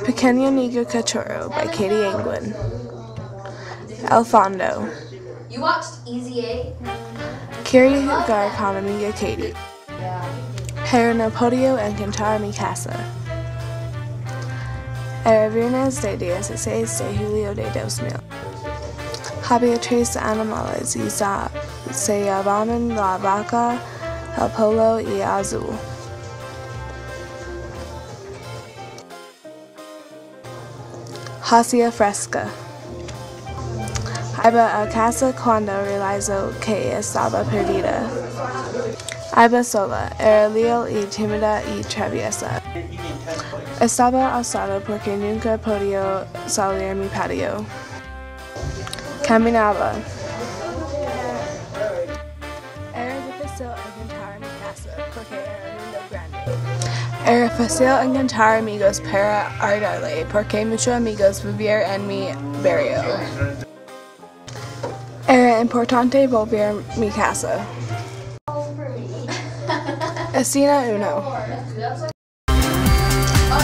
Pequeno, negro, cachorro by Katy El Fondo. You watched Easy A? Quiere jugar con amiga Katy. Pero no puedo encontrar mi casa. Era viernes de 16 de julio de 2000. Había 3 animales y se llamaban la vaca, el polo y azul. Hacía fresca. Iba a casa cuando realizó que estaba perdida. Iba sola, era leal y tímida y traviesa. Estaba asustado porque nunca podía salir a mi patio. Caminaba. Era difícil encontrar mi casa porque era un mundo grande. Era fácil encontrar amigos para ayudarle porque muchos amigos vivían en mi barrio. Era importante volver a mi casa. Escena 1.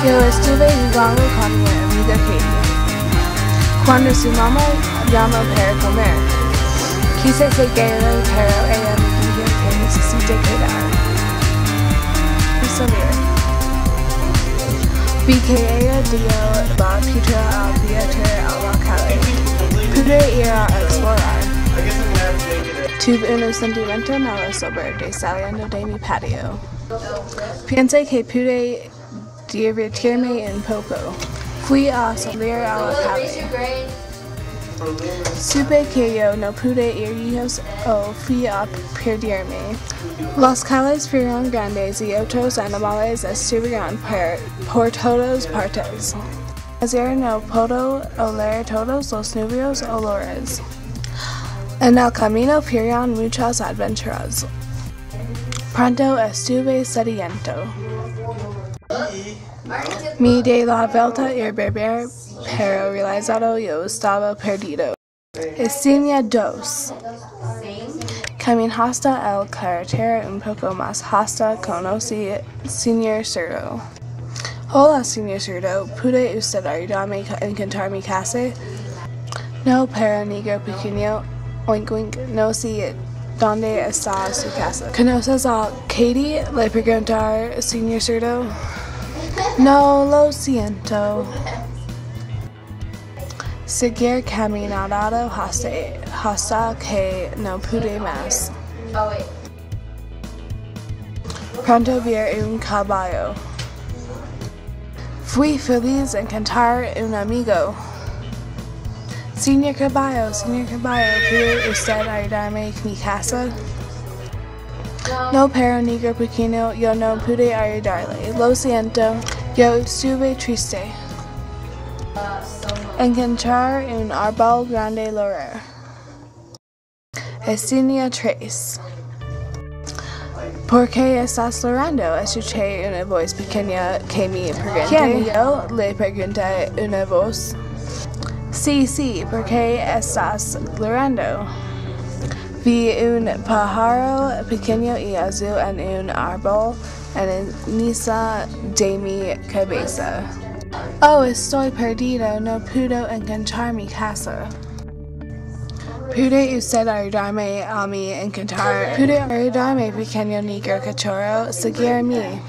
Yo estuve jugando con mi amiga Katy. Cuando su mamá llamó para comer, quise seguirla, pero ella me dijo que necesité quedar y salir. Vi que ella dio la pizza al viajar a la calle. Pude ir a explorar. Tuve un sentimiento malo sobre saliendo de mi patio. Pensé que pude divertirme un poco. Fui a salir a la calle. Supe que yo no pude ir lejos o fui a perderme. Las calles fueron grandes y otros animales estuvieron por todas partes. Ayer no puedo oler todos los nuevos olores. En el camino fueron muchas aventuras. Pronto estuve sediento. Me di la vuelta a beber, pero realizado yo estaba perdido. Escena 2. Camino hasta el carretera un poco más hasta conocí Señor Cerdo. Hola, Señor Cerdo, ¿puede usted ayudarme a encontrar mi casa? No, pero negro pequeño, oink oink, no sé dónde está su casa. ¿Conoces a Katy? Le preguntar Señor Cerdo. No, lo siento. Seguir caminando hasta que no pude más. Pronto vi un caballo. Fui feliz en encontrar un amigo. Señor caballo, ¿puede usted ayudarme a mi casa? No, pero negro pequeño, yo no pude ayudarle. Lo siento, yo estuve triste. Encontrar un árbol grande lograr. Escena 3. ¿Por qué estás llorando? Escuché una voz pequeña que me preguntó. ¿Quién? Yo le pregunté una voz. Sí, ¿por qué estás llorando? Vi un pájaro pequeño y azul en un árbol encima de mi cabeza. Oh, estoy perdido, no puedo encontrar mi casa. ¿Puede usted ayudarme a mí encontrar? ¿Puede ayudarme, pequeño negro cachorro? Seguir a mí.